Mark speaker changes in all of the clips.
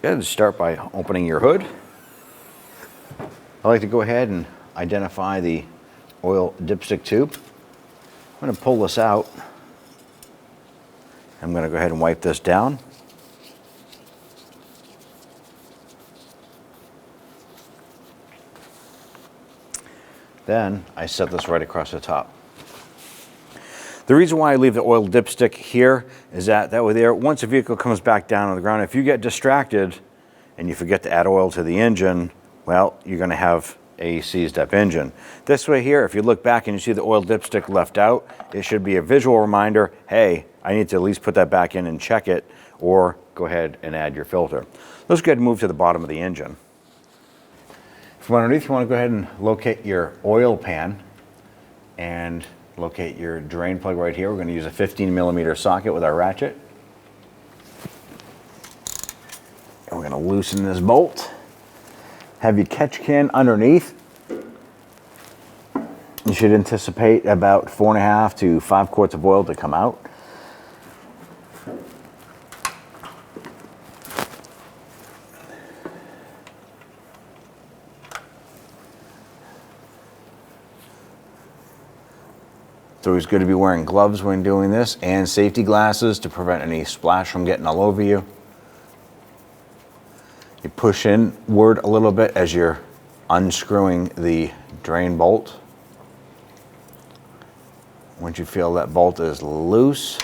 Speaker 1: Good. Start by opening your hood. I like to go ahead and identify the oil dipstick tube. I'm going to pull this out. I'm going to go ahead and wipe this down. Then I set this right across the top. The reason why I leave the oil dipstick here is that way there, once the vehicle comes back down on the ground, if you get distracted and you forget to add oil to the engine, well, you're going to have a seized up engine. This way here, if you look back and you see the oil dipstick left out, it should be a visual reminder, hey, I need to at least put that back in and check it, or go ahead and add your filter. Let's go ahead and move to the bottom of the engine. From underneath, you want to go ahead and locate your oil pan and locate your drain plug right here. We're going to use a 15mm socket with our ratchet. And we're going to loosen this bolt. Have your catch can underneath. You should anticipate about 4.5 to 5 quarts of oil to come out. It's always good to be wearing gloves when doing this and safety glasses to prevent any splash from getting all over you. You push inward a little bit as you're unscrewing the drain bolt. Once you feel that bolt is loose,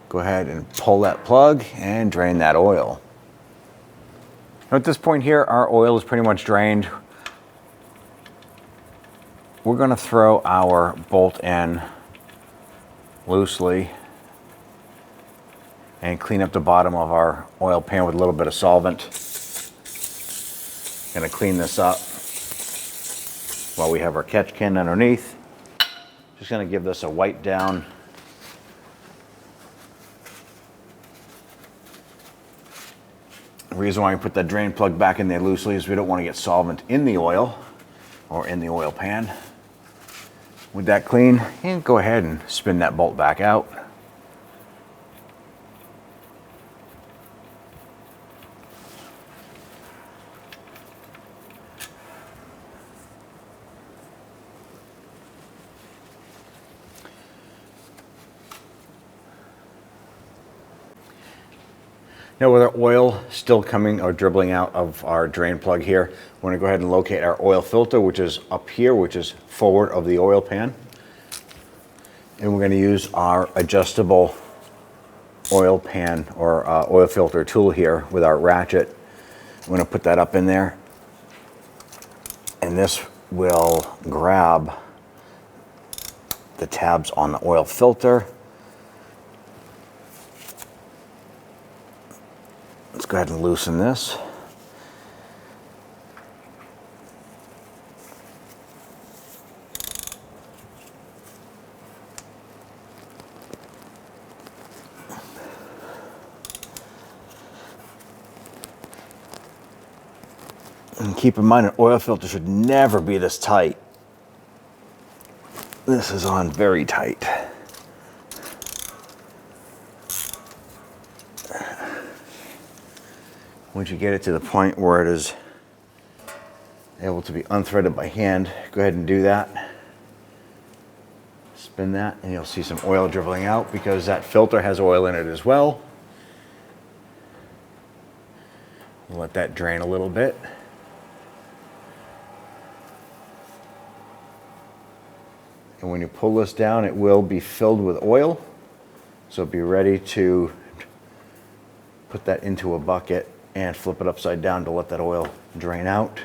Speaker 1: go ahead and pull that plug and drain that oil. Now at this point here, our oil is pretty much drained. We're going to throw our bolt in loosely and clean up the bottom of our oil pan with a little bit of solvent. Going to clean this up while we have our catch can underneath. Just going to give this a wipe down. The reason why we put that drain plug back in there loosely is we don't want to get solvent in the oil or in the oil pan. With that clean, and go ahead and spin that bolt back out. Now with our oil still coming or dribbling out of our drain plug here, we're going to go ahead and locate our oil filter, which is up here, which is forward of the oil pan. And we're going to use our adjustable oil pan or oil filter tool here with our ratchet. I'm going to put that up in there. And this will grab the tabs on the oil filter. Let's go ahead and loosen this. And keep in mind, an oil filter should never be this tight. This is on very tight. Once you get it to the point where it is able to be unthreaded by hand, go ahead and do that. Spin that and you'll see some oil dribbling out because that filter has oil in it as well. We'll let that drain a little bit. And when you pull this down, it will be filled with oil. So be ready to put that into a bucket and flip it upside down to let that oil drain out.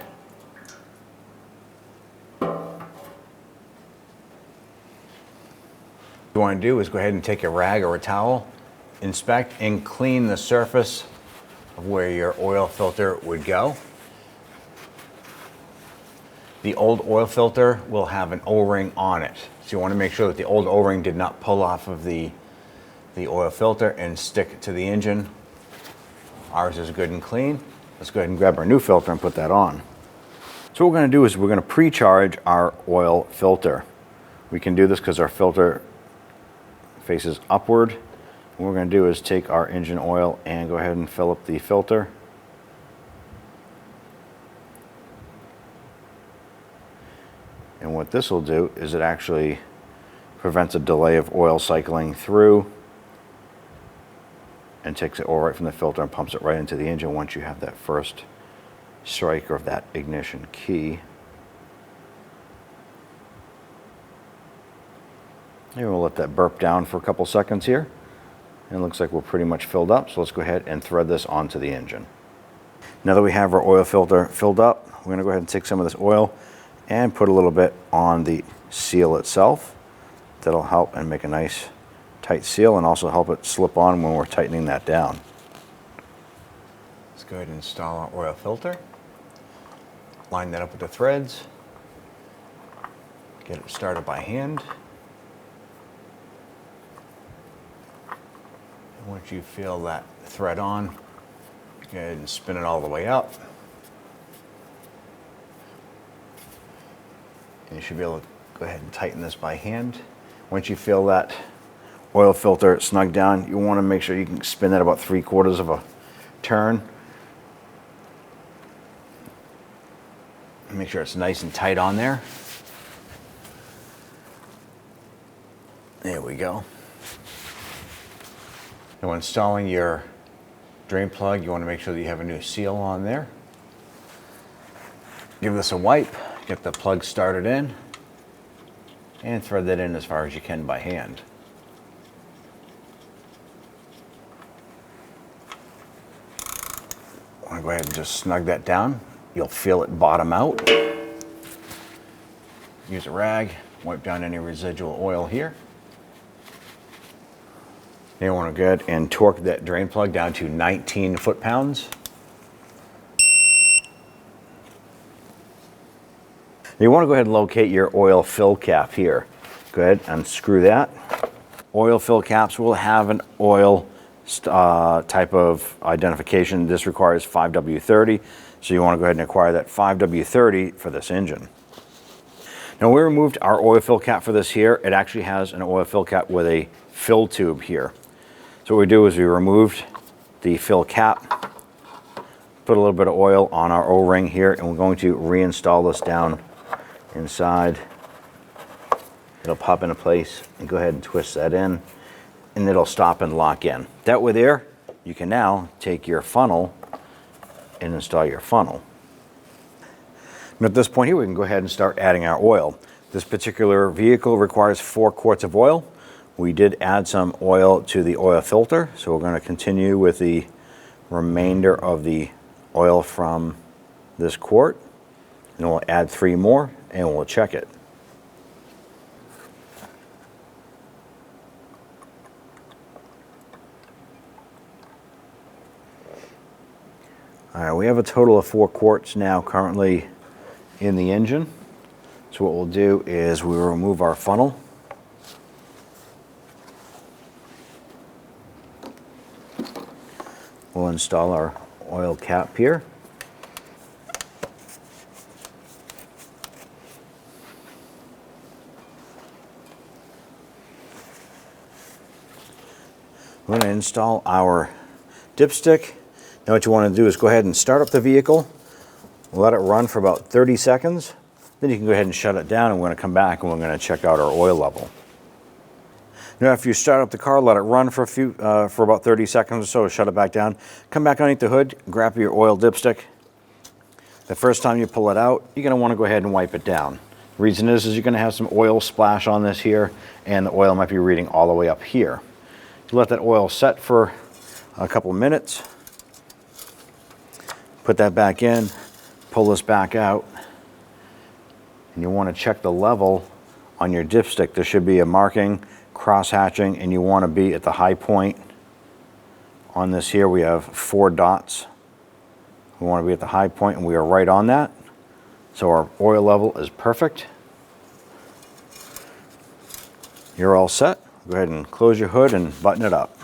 Speaker 1: What you want to do is go ahead and take a rag or a towel, inspect and clean the surface of where your oil filter would go. The old oil filter will have an O-ring on it. So you want to make sure that the old O-ring did not pull off of the oil filter and stick to the engine. Ours is good and clean. Let's go ahead and grab our new filter and put that on. So what we're going to do is we're going to pre-charge our oil filter. We can do this because our filter faces upward. What we're going to do is take our engine oil and go ahead and fill up the filter. And what this will do is it actually prevents a delay of oil cycling through and takes it oil right from the filter and pumps it right into the engine once you have that first strike of that ignition key. And we'll let that burp down for a couple seconds here. And it looks like we're pretty much filled up, so let's go ahead and thread this onto the engine. Now that we have our oil filter filled up, we're going to go ahead and take some of this oil and put a little bit on the seal itself. That'll help and make a nice tight seal and also help it slip on when we're tightening that down. Let's go ahead and install our oil filter. Line that up with the threads. Get it started by hand. Once you feel that thread on, go ahead and spin it all the way up. And you should be able to go ahead and tighten this by hand. Once you feel that oil filter snug down, you want to make sure you can spin that about 3/4 of a turn. Make sure it's nice and tight on there. There we go. Now when installing your drain plug, you want to make sure that you have a new seal on there. Give this a wipe, get the plug started in, and thread that in as far as you can by hand. I want to go ahead and just snug that down. You'll feel it bottom out. Use a rag, wipe down any residual oil here. You want to go ahead and torque that drain plug down to 19 foot-pounds. You want to go ahead and locate your oil fill cap here. Go ahead and unscrew that. Oil fill caps will have an oil type of identification. This requires 5W30, so you want to go ahead and acquire that 5W30 for this engine. Now we removed our oil fill cap for this here. It actually has an oil fill cap with a fill tube here. So what we do is we removed the fill cap, put a little bit of oil on our O-ring here, and we're going to reinstall this down inside. It'll pop into place, and go ahead and twist that in, and it'll stop and lock in. That way there, you can now take your funnel and install your funnel. And at this point here, we can go ahead and start adding our oil. This particular vehicle requires 4 quarts of oil. We did add some oil to the oil filter, so we're going to continue with the remainder of the oil from this quart. And we'll add 3 more and we'll check it. All right, we have a total of 4 quarts now currently in the engine. So what we'll do is we'll remove our funnel. We'll install our oil cap here. We're going to install our dipstick. Now what you want to do is go ahead and start up the vehicle, let it run for about 30 seconds. Then you can go ahead and shut it down, and we're going to come back and we're going to check out our oil level. Now if you start up the car, let it run for about 30 seconds or so, shut it back down, come back underneath the hood, grab your oil dipstick. The first time you pull it out, you're going to want to go ahead and wipe it down. The reason is you're going to have some oil splash on this here, and the oil might be reading all the way up here. You let that oil set for a couple of minutes, put that back in, pull this back out, and you want to check the level on your dipstick. There should be a marking, cross-hatching, and you want to be at the high point. On this here we have 4 dots. We want to be at the high point, and we are right on that. So our oil level is perfect. You're all set. Go ahead and close your hood and button it up.